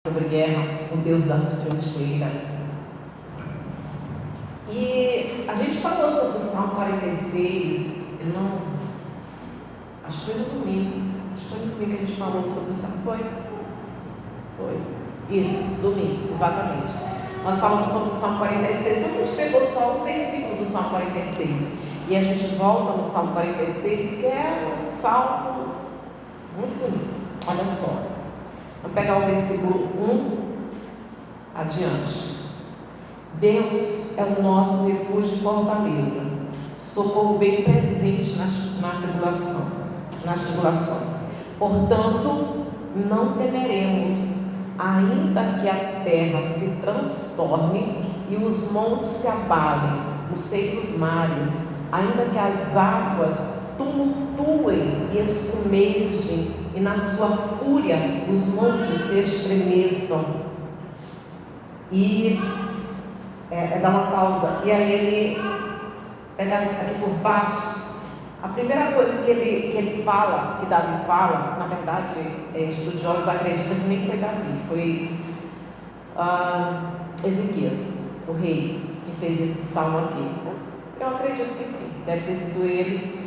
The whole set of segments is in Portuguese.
sobre guerra, o Deus das trincheiras. E a gente falou sobre o Salmo 46, acho que foi no domingo que a gente falou sobre o Salmo, foi, isso, domingo, exatamente. Nós falamos sobre o Salmo 46, só que a gente pegou só o versículo do Salmo 46, e a gente volta no Salmo 46, que é um salmo muito bonito, olha só. Vamos pegar o versículo 1 adiante. Deus é o nosso refúgio e fortaleza, socorro bem presente nas tribulações. Portanto, não temeremos, ainda que a terra se transtorne e os montes se abalem no seio dos mares, ainda que as águas tumultuem e espumejem, e na sua fúria os montes se estremeçam. E dá uma pausa, e aí ele pega aqui por baixo. A primeira coisa que ele fala, que Davi fala, na verdade, estudiosos acreditam que nem foi Davi, foi Ezequias, o rei, que fez esse salmo aqui. Eu acredito que sim, deve ter sido ele.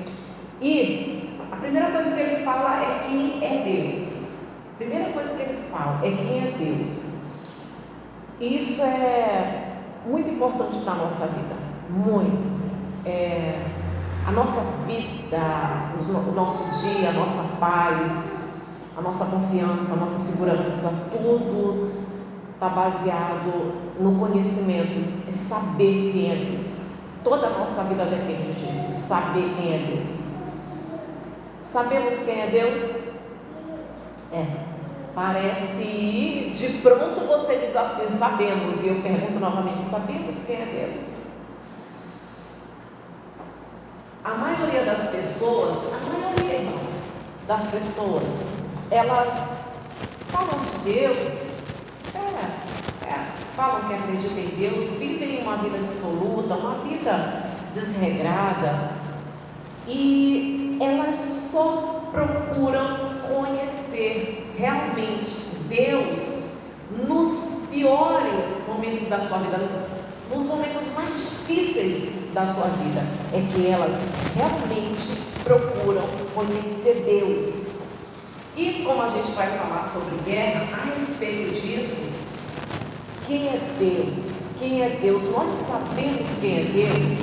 E a primeira coisa que ele fala é quem é Deus. A primeira coisa que ele fala é quem é Deus. E isso é muito importante para a nossa vida, muito. A nossa vida, o nosso dia, a nossa paz, a nossa confiança, a nossa segurança, tudo está baseado no conhecimento, é saber quem é Deus. Toda a nossa vida depende disso, saber quem é Deus. Sabemos quem é Deus? Parece, de pronto você diz assim, sabemos, e eu pergunto novamente, sabemos quem é Deus? A maioria das pessoas, irmãos, das pessoas, elas falam de Deus, falam que acreditam em Deus, vivem uma vida dissoluta, uma vida desregrada, e elas só procuram conhecer realmente Deus nos piores momentos da sua vida, nos momentos mais difíceis da sua vida, é que elas realmente procuram conhecer Deus. E como a gente vai falar sobre guerra, a respeito disso, quem é Deus? Quem é Deus? Nós sabemos quem é Deus,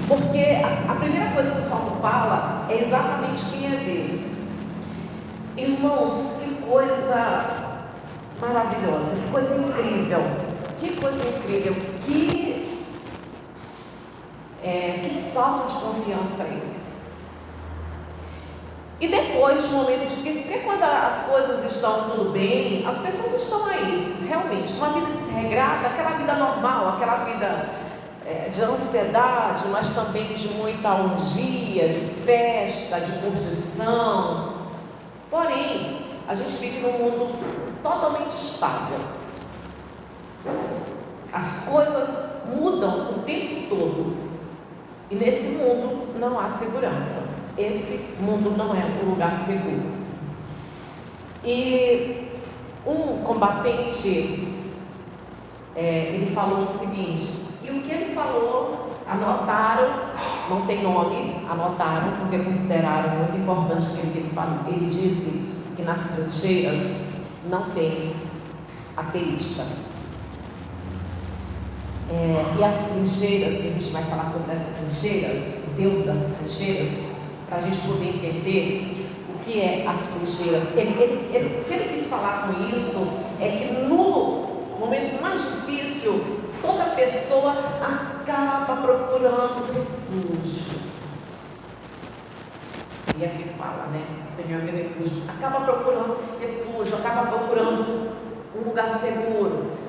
porque a primeira coisa que o Salmo fala é exatamente quem é Deus. Irmãos, que coisa maravilhosa, que coisa incrível, que salto de confiança é esse? E depois de um momento difícil, porque quando as coisas estão tudo bem, as pessoas estão aí, realmente, uma vida desregrada, aquela vida normal, aquela vida de ansiedade, mas também de muita orgia, de festa, de curtição. Porém, a gente vive num mundo totalmente estável. As coisas mudam o tempo todo. E nesse mundo não há segurança. Esse mundo não é um lugar seguro. E um combatente, ele falou o seguinte, e o que ele falou, anotaram, não tem nome, anotaram, porque consideraram muito importante aquilo que ele falou. Ele disse que nas trincheiras não tem ateísta. E as trincheiras, que a gente vai falar sobre as trincheiras, Deus das trincheiras, para a gente poder entender o que é as trincheiras. O que ele quis falar com isso é que no momento mais difícil, toda pessoa acaba procurando refúgio. E aqui fala, o Senhor é meu refúgio. Acaba procurando refúgio, acaba procurando um lugar seguro.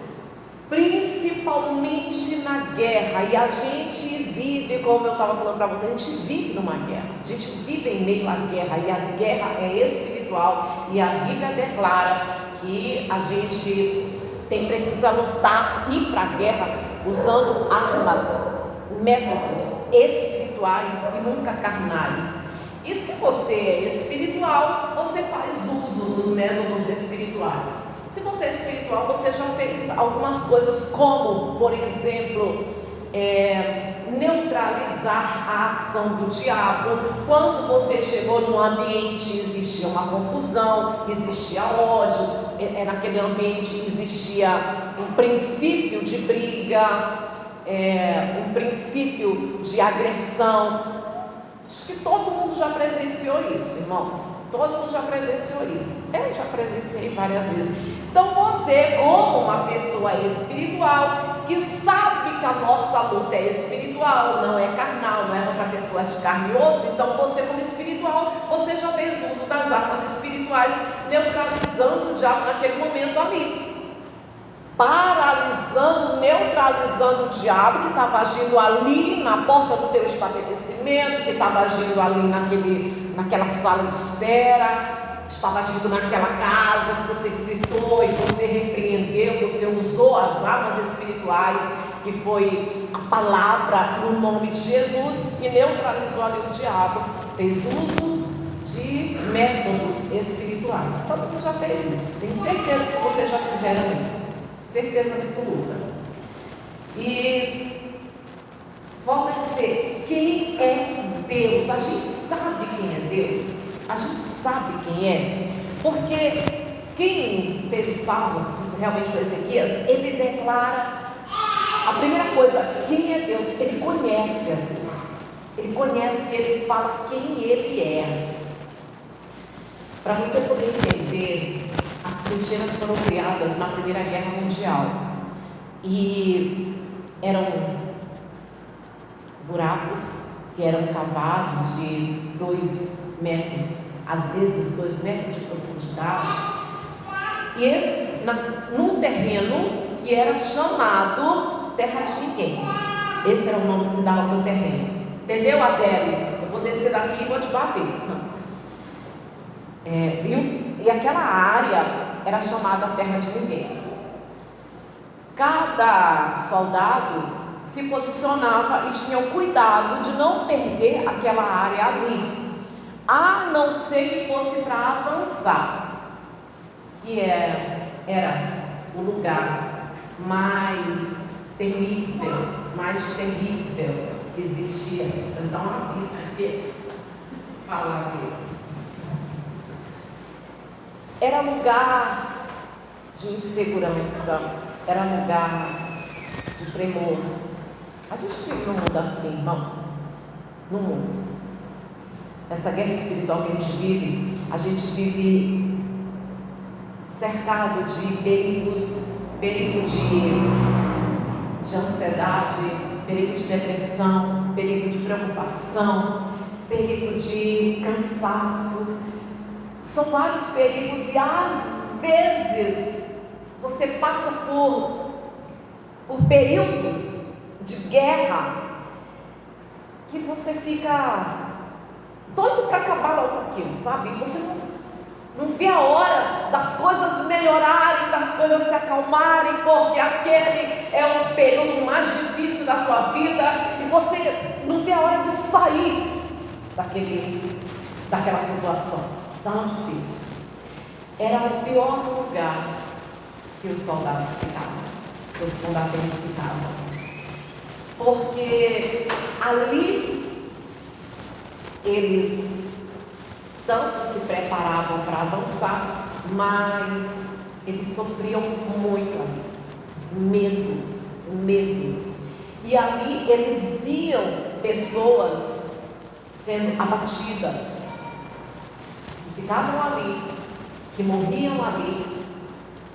Principalmente na guerra, e a gente vive, como eu estava falando para você, a gente vive numa guerra, a gente vive em meio à guerra, e a guerra é espiritual, e a Bíblia declara que a gente precisa lutar, ir para a guerra usando armas, métodos espirituais e nunca carnais. E se você é espiritual, você faz uso dos métodos espirituais. Se Se você é espiritual, você já fez algumas coisas, como, por exemplo, neutralizar a ação do diabo. Quando você chegou num ambiente, existia uma confusão, existia ódio, naquele ambiente existia um princípio de briga, um princípio de agressão. Acho que todo mundo já presenciou isso, irmãos. Todo mundo já presenciou isso. Eu já presenciei várias vezes. Então você, como uma pessoa espiritual, que sabe que a nossa luta é espiritual, não é carnal, não é contra pessoas de carne e osso. Então você, como espiritual, você já fez uso das armas espirituais, neutralizando o diabo naquele momento ali, paralisando, neutralizando o diabo que estava agindo ali na porta do teu estabelecimento, que estava agindo ali naquela sala de espera, estava agindo naquela casa que você visitou e você repreendeu, você usou as armas espirituais, que foi a palavra no nome de Jesus, e neutralizou ali o diabo, fez uso de métodos espirituais. Todo mundo já fez isso, tenho certeza que vocês já fizeram isso. Certeza absoluta. E volto a dizer, quem é Deus? A gente sabe quem é Deus. A gente sabe quem é. Porque quem fez os salmos, realmente foi Ezequias, ele declara a primeira coisa, quem é Deus? Ele conhece a Deus. Ele conhece, ele fala quem ele é. Para você poder entender, as trincheiras foram criadas na Primeira Guerra Mundial e eram buracos que eram cavados de 2 metros, às vezes 2 metros de profundidade, e esses num terreno que era chamado Terra de Ninguém. Esse era o nome que se dava para o terreno. Entendeu, Adélio? Eu vou descer daqui e vou te bater. E aquela área era chamada Terra de Ninguém. Cada soldado se posicionava e tinha o cuidado de não perder aquela área ali, a não ser que fosse para avançar. E era o lugar mais temível que existia. Vou dar uma pista aqui, falar aqui. Era lugar de insegurança, era lugar de tremor. A gente vive num mundo assim, irmãos, no mundo. Essa guerra espiritual que a gente vive cercado de perigos, perigo de ansiedade, perigo de depressão, perigo de preocupação, perigo de cansaço. São vários perigos e às vezes você passa por períodos de guerra que você fica doido para acabar logo com aquilo, sabe? Você não vê a hora das coisas melhorarem, das coisas se acalmarem, porque aquele é o período mais difícil da tua vida e você não vê a hora de sair daquela situação tão difícil. Era o pior lugar que os soldados ficavam, que os combatentes ficavam, porque ali eles tanto se preparavam para avançar, mas eles sofriam muito ali, medo, e ali eles viam pessoas sendo abatidas, que ficavam ali, que morriam ali,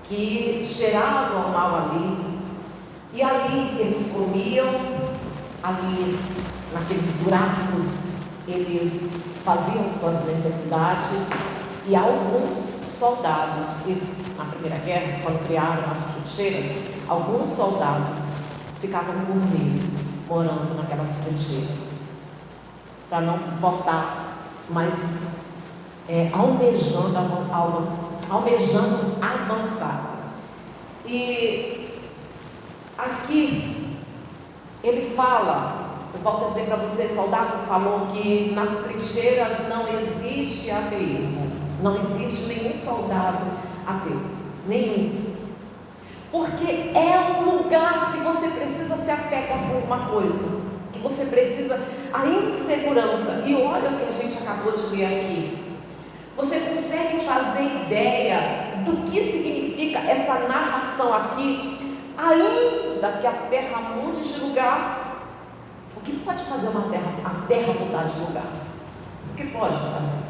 que cheiravam mal ali, e ali eles comiam, ali naqueles buracos eles faziam suas necessidades, e alguns soldados, isso na Primeira Guerra, quando criaram as trincheiras, alguns soldados ficavam por meses morando naquelas trincheiras, para não voltar, mas almejando avançar. E aqui ele fala, eu volto a dizer para você, soldado falou que nas trincheiras não existe ateísmo, não existe nenhum soldado ateu. Nenhum. Porque é um lugar que você precisa se apegar por uma coisa, que você precisa, a insegurança. E olha o que a gente acabou de ler aqui. Você consegue fazer ideia do que significa essa narração aqui? Ainda que a terra mude de lugar. O que pode fazer a terra mudar de lugar? O que pode fazer?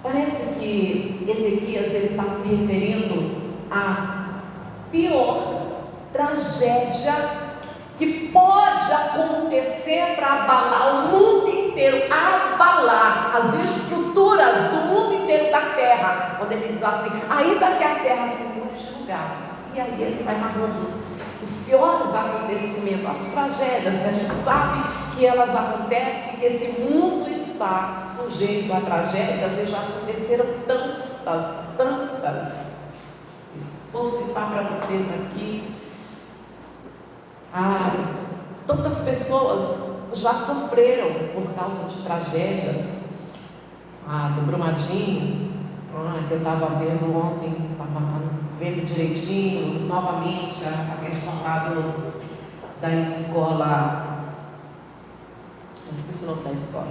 Parece que Ezequias está se referindo à pior tragédia que pode acontecer para abalar o mundo inteiro, abalar as estruturas do mundo inteiro da terra. Quando ele diz assim, ainda que a terra se mude de lugar. E aí ele vai narrando os piores acontecimentos, as tragédias que a gente sabe que elas acontecem, que esse mundo está sujeito a tragédias, e já aconteceram tantas. Vou citar para vocês aqui. Tantas pessoas já sofreram por causa de tragédias. Do Brumadinho, que eu estava vendo ontem, estava vendo direitinho, novamente a questão lá da escola, eu esqueci o nome da escola,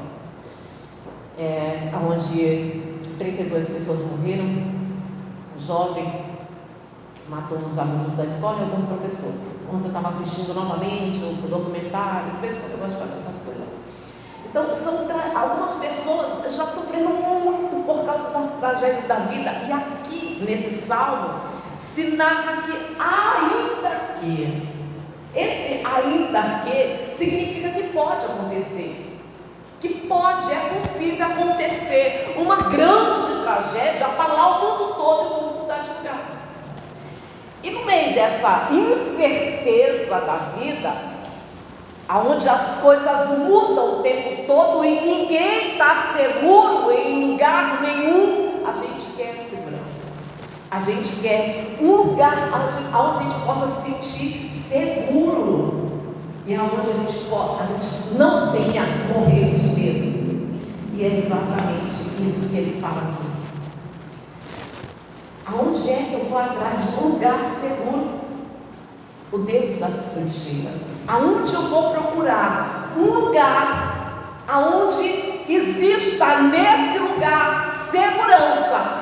onde 32 pessoas morreram, um jovem matou uns alunos da escola e alguns professores. Ontem eu estava assistindo novamente o documentário, de vez em quando eu gosto de fazer essas coisas. Então, algumas pessoas já sofreram muito por causa das tragédias da vida. E aqui, nesse salmo, se narra que ainda que. Esse ainda que significa que pode acontecer. É possível acontecer uma grande tragédia, abalar o mundo todo e o mundo mudar de lugar. E no meio dessa incerteza da vida, onde as coisas mudam o tempo todo e ninguém está seguro em lugar nenhum, a gente quer segurança. A gente quer um lugar onde a gente possa se sentir seguro e onde a gente não tenha morrer de medo. E é exatamente isso que ele fala aqui. Aonde é que eu vou atrás de um lugar seguro? O Deus das trincheiras. Aonde eu vou procurar um lugar aonde exista nesse lugar segurança,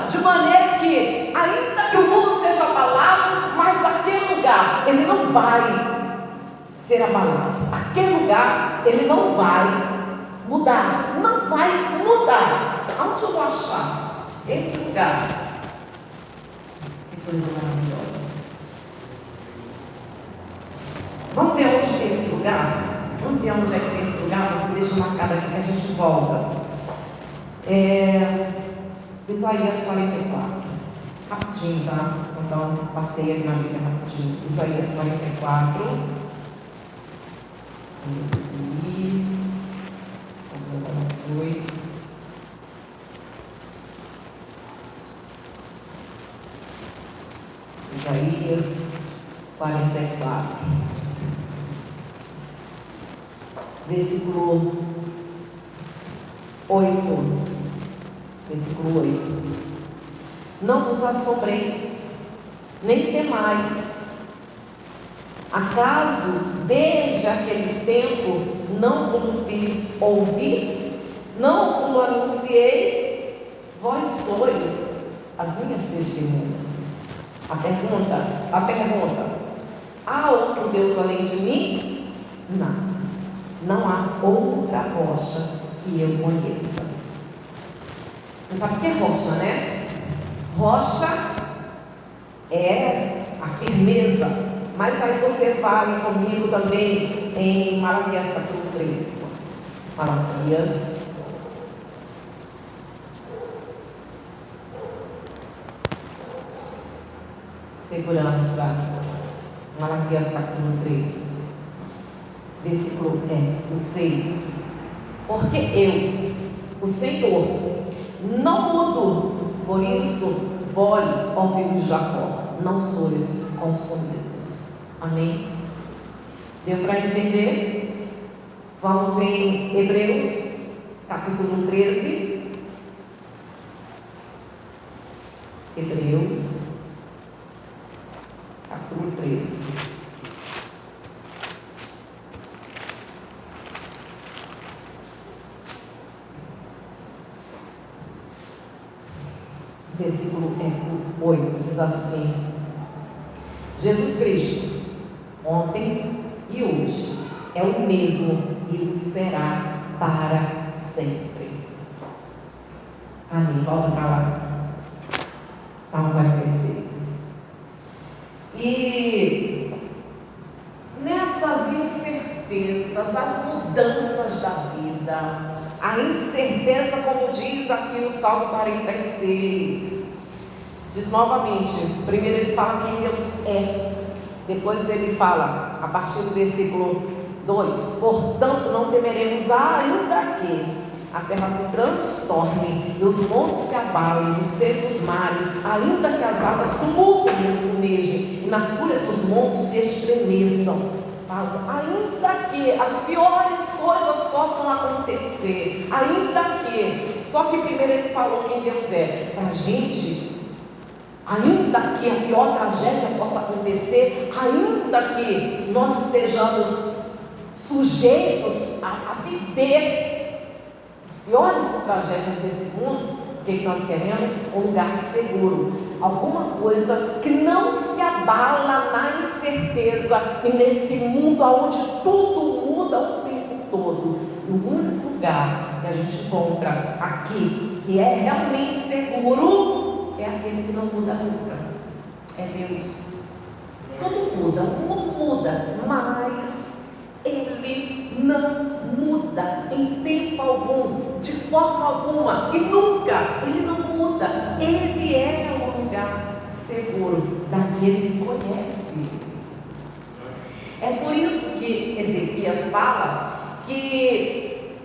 de maneira que, ainda que o mundo seja abalado, mas aquele lugar, ele não vai ser abalado. Aquele lugar, ele não vai mudar. Aonde eu vou achar esse lugar? Que coisa maravilhosa. Vamos ver onde tem esse lugar? Vamos ver onde é que tem esse lugar? Você deixa marcado aqui que a gente volta. Isaías 44. Rapidinho, tá? Então, passei aqui na Bíblia rapidinho. Isaías 44. Vamos seguir. Foi. Isaías 44, versículo 8. Versículo 8. Não vos assombreis, nem temais. Acaso, desde aquele tempo, não vos fiz ouvir? Não vos anunciei? Vós sois as minhas testemunhas. A pergunta: há outro Deus além de mim? Não há outra rocha que eu conheça. Você sabe o que é rocha, né? Rocha é a firmeza. Mas aí você vai comigo também em Malaquias capítulo 3. Malaquias. Segurança. Malaquias capítulo 3. Versículo 6. Porque eu, o Senhor, não mudo, por isso vós, ó filhos de Jacó, não sois consumidos. Amém? Deu para entender? Vamos em Hebreus capítulo 13. Hebreus, capítulo 13. Versículo 8 diz assim: Jesus Cristo, ontem e hoje, é o mesmo e o será para sempre. Amém. Volta para lá. Salmo 46. E nessas incertezas, as mudanças da vida, a incerteza, como diz aqui no Salmo 46, diz novamente, primeiro ele fala quem Deus é, depois ele fala, a partir do versículo 2, portanto não temeremos, ainda que a terra se transtorne e os montes se abalem, os secos mares, ainda que as águas tumultem e espumejem, e na fúria dos montes se estremeçam. Ainda que as piores coisas possam acontecer, ainda que, só que primeiro ele falou quem Deus é, para a gente, ainda que a pior tragédia possa acontecer, ainda que nós estejamos sujeitos a viver as piores tragédias desse mundo, o que nós queremos? Um lugar seguro, alguma coisa que não se abala na incerteza e nesse mundo onde tudo muda o tempo todo. E o único lugar que a gente encontra aqui, que é realmente seguro, é aquele que não muda nunca, é Deus. Tudo muda, o mundo muda, mas Ele não muda em tempo algum, de forma alguma, e nunca. Ele não muda. Ele é um lugar seguro daquele que conhece. É por isso que Ezequias fala que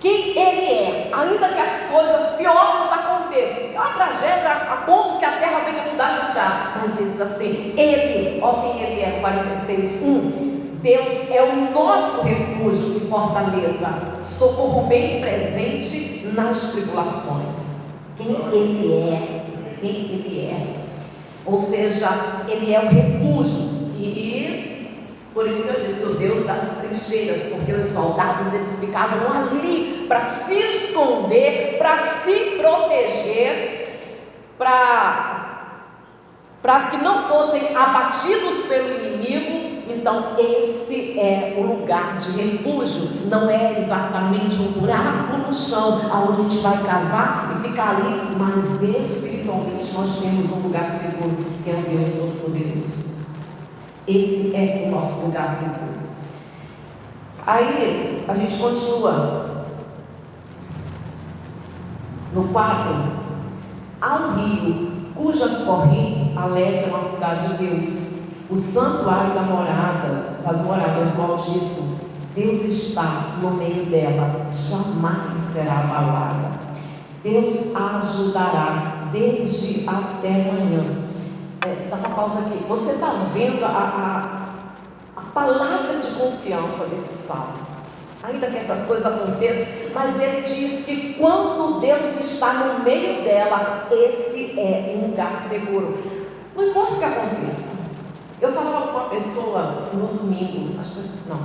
quem Ele é, ainda que as coisas piores aconteçam, a tragédia a ponto que a terra venha mudar de lugar, mas ele diz assim, Ele, ó quem Ele é, 46:1, Deus é o nosso refúgio e fortaleza, socorro bem presente nas tribulações. Quem Ele é, quem Ele é. Ou seja, Ele é o refúgio. E por isso eu disse, o Deus das trincheiras, porque os soldados eles ficavam ali para se esconder, para se proteger, para que não fossem abatidos pelo inimigo. Então esse é o lugar de refúgio, não é exatamente um buraco no chão onde a gente vai cavar e ficar ali, mas espiritualmente nós temos um lugar seguro, que é o Deus Todo-Poderoso. Esse é o nosso lugar seguro. Aí a gente continua no 4. Há um rio cujas correntes alegram a cidade de Deus, o santuário das moradas do Altíssimo. Deus está no meio dela, jamais será abalada. Deus a ajudará desde até amanhã. Dá uma pausa aqui. Você está vendo a palavra de confiança desse salmo? Ainda que essas coisas aconteçam, mas ele diz que quando Deus está no meio dela, esse é um lugar seguro. Não importa o que aconteça. Eu falava com uma pessoa no domingo,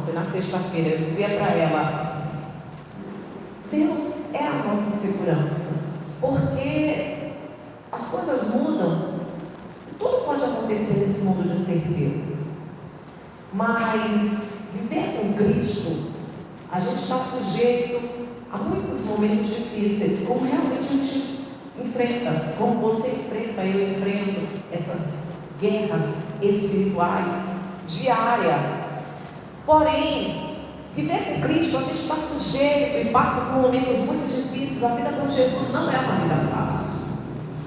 foi na sexta-feira, eu dizia para ela, Deus é a nossa segurança, porque as coisas mudam, tudo pode acontecer nesse mundo de incerteza, mas viver com Cristo, a gente está sujeito a muitos momentos difíceis, como realmente a gente enfrenta, como você enfrenta, eu enfrento essas guerras espirituais diárias. Porém, viver com Cristo, a gente está sujeito e passa por momentos muito difíceis. A vida com Jesus não é uma vida fácil,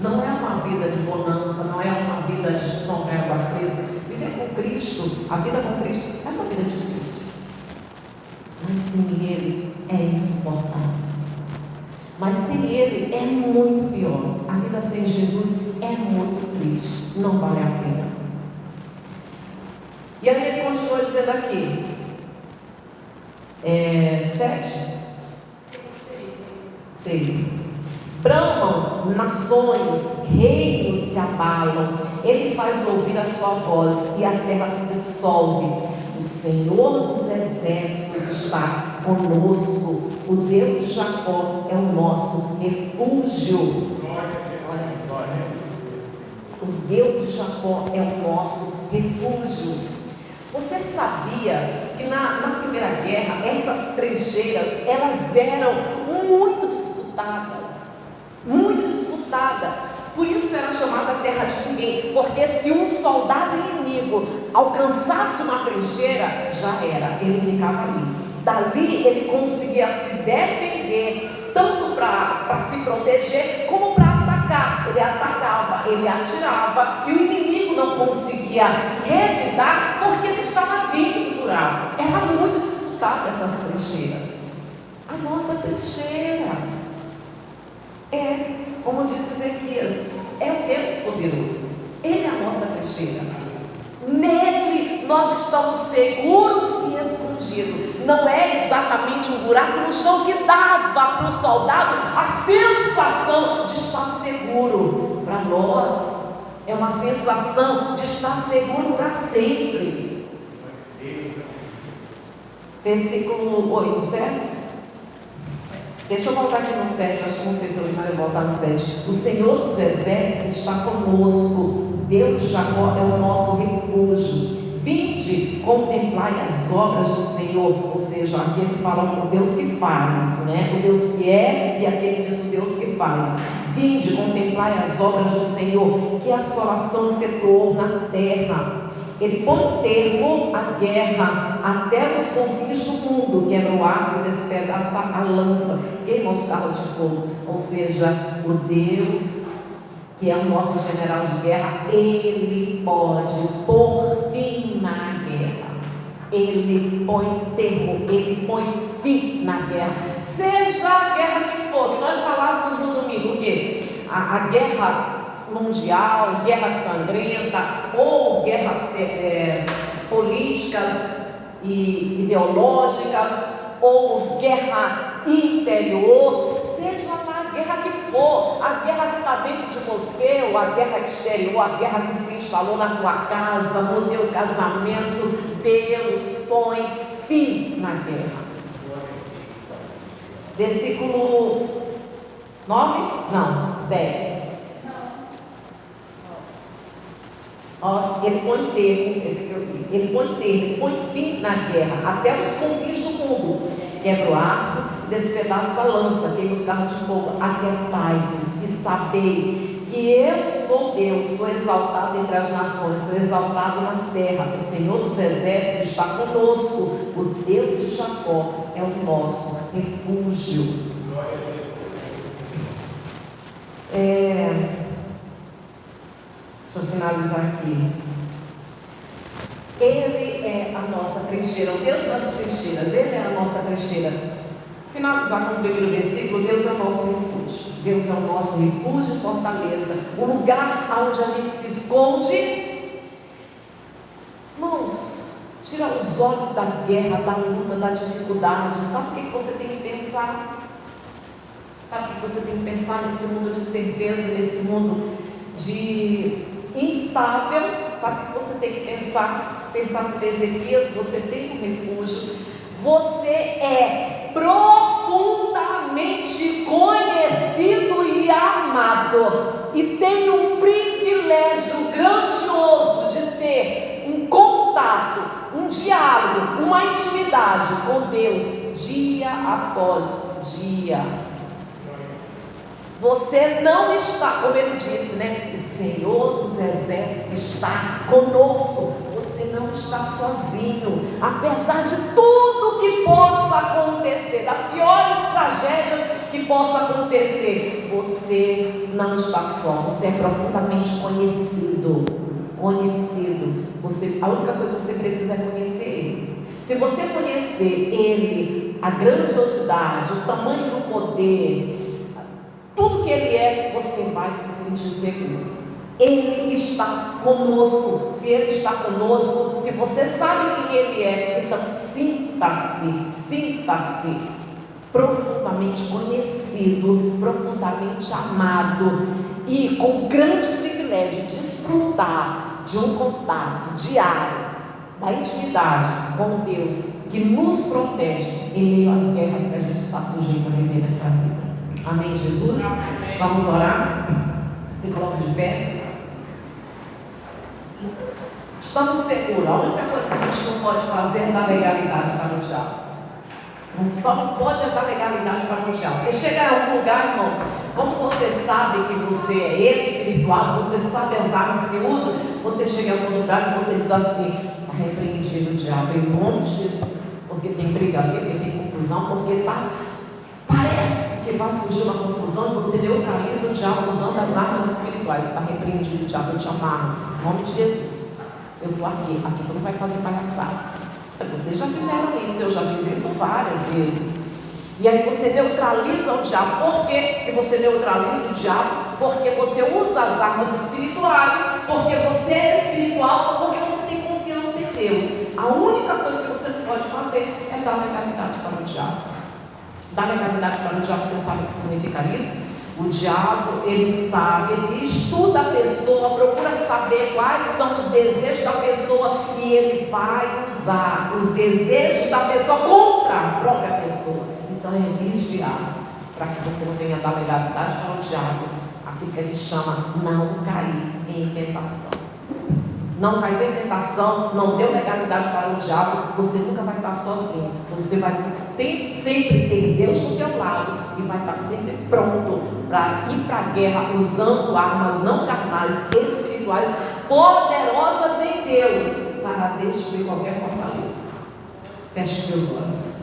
não é uma vida de bonança, não é uma vida de sombra e água fresca. Viver com Cristo, a vida com Cristo é uma vida difícil, mas sem Ele é insuportável. Mas sem Ele é muito pior. A vida sem Jesus é muito triste, não vale a pena. E aí ele continua dizendo aqui, 7, 6. Bramam nações, reinos se abaiam, Ele faz ouvir a sua voz e a terra se dissolve. O Senhor dos exércitos está conosco, o Deus de Jacó é o nosso refúgio. Olha só, o Deus de Jacó é o nosso refúgio. Você sabia que na Primeira Guerra, essas trincheiras, elas eram muito disputadas, muito disputada. Por isso era chamada terra de ninguém, porque se um soldado inimigo alcançasse uma trincheira, já era, ele ficava ali. Dali ele conseguia se defender, tanto para se proteger, como para atacar. Ele atacava, ele atirava, e o inimigo não conseguia revidar, porque ele estava dentro do buraco. Era muito disputada essas trincheiras. A nossa trincheira é, como disse Ezequias, é o Deus poderoso. Ele é a nossa trincheira. Nele nós estamos seguros e escondidos. Não é exatamente um buraco no chão que dava para o soldado a sensação de estar seguro. Para nós é uma sensação de estar seguro para sempre. Versículo 8, certo? Deixa eu voltar aqui no 7, acho que não sei se eu vou voltar no 7. O Senhor dos exércitos está conosco, Deus de Jacó é o nosso refúgio. Vinde, contemplai as obras do Senhor. Ou seja, aqui ele fala o Deus que faz, né? O Deus que é, e aqui ele diz o Deus que faz. Vinde, contemplai as obras do Senhor, que a assolação efetuou na terra. Ele põe termo à guerra até os confins do mundo, quebra o arco e despedaça a lança, queima os carros de fogo. Ou seja, o Deus que é o nosso general de guerra, Ele pode pôr fim na guerra. Ele põe termo, Ele põe fim na guerra. Seja a guerra que for, que nós falávamos no domingo, o quê? A guerra mundial, guerra sangrenta, ou guerras políticas e ideológicas, ou guerra interior, seja lá a guerra que for, a guerra que está dentro de você, ou a guerra exterior, a guerra que se instalou na tua casa, no teu casamento, Deus põe fim na guerra. Versículo 9? Não, 10. Ele põe termo, ele põe fim na guerra, até os confins do mundo. Quebra o arco, despedaça a lança, queima os carros de fogo. Aquietai-vos e sabei que eu sou Deus, sou exaltado entre as nações, sou exaltado na terra. O Senhor dos exércitos está conosco, o Deus de Jacó é o nosso refúgio. Deixa eu finalizar aqui. Ele é a nossa trincheira, o Deus das trincheiras, Ele é a nossa trincheira. Finalizar com o primeiro versículo: Deus é o nosso refúgio. Deus é o nosso refúgio e fortaleza, o lugar onde a gente se esconde. Irmãos, tira os olhos da guerra, da luta, da dificuldade. Sabe o que você tem que pensar? Sabe o que você tem que pensar nesse mundo de certeza, nesse mundo de instável? Sabe o que você tem que pensar? Pensar no Ezequias, você tem um refúgio. Você é profundamente conhecido e amado, e tem um privilégio grandioso de ter um contato, um diálogo, uma intimidade com Deus dia após dia. Você não está, como ele disse, né? O Senhor dos exércitos está conosco. Você não está sozinho. Apesar de tudo que possa acontecer, das piores tragédias que possa acontecer, você não está só. Você é profundamente conhecido. A única coisa que você precisa é conhecer Ele. Se você conhecer Ele, a grandiosidade, o tamanho do poder, tudo que Ele é, você vai se sentir seguro. Ele está conosco. Se Ele está conosco, se você sabe quem Ele é, então sinta-se. profundamente conhecido, profundamente amado e com grande privilégio de desfrutar de um contato diário, da intimidade com Deus que nos protege em meio às guerras que a gente está sujeito a viver nessa vida. Amém, Jesus? Vamos orar? Se coloque de pé. Estamos seguros. A única coisa que a gente não pode fazer é dar legalidade para o diabo. Só não pode dar legalidade para o diabo. Você chega em algum lugar, irmãos, como você sabe que você é espiritual, você sabe as armas que usa, você chega em alguns lugares e você diz assim: está repreendido o diabo em nome de Jesus, porque tem briga ali, porque tem confusão, porque parece que vai surgir uma confusão, você neutraliza o diabo usando as armas espirituais. Está repreendido o diabo, eu te amarro, em nome de Jesus. Eu estou aqui tu não vai fazer palhaçada. Vocês já fizeram isso, eu já fiz isso várias vezes. E aí você neutraliza o diabo. Por que você neutraliza o diabo? Porque você usa as armas espirituais, porque você é espiritual, porque você tem confiança em Deus. A única coisa que você não pode fazer é dar legalidade para o diabo. Dar legalidade para o diabo, você sabe o que significa isso? O diabo, ele sabe, ele estuda a pessoa, procura saber quais são os desejos da pessoa e ele vai usar os desejos da pessoa contra a própria pessoa. Então é vigiar, para que você não venha dar legalidade para o diabo, aquilo que a gente chama não cair em tentação. Não caiu em tentação, não deu legalidade para o diabo, você nunca vai estar sozinho. Você vai sempre ter Deus do teu lado e vai estar sempre pronto para ir para a guerra usando armas não carnais, espirituais, poderosas em Deus, para destruir qualquer fortaleza. Feche teus olhos.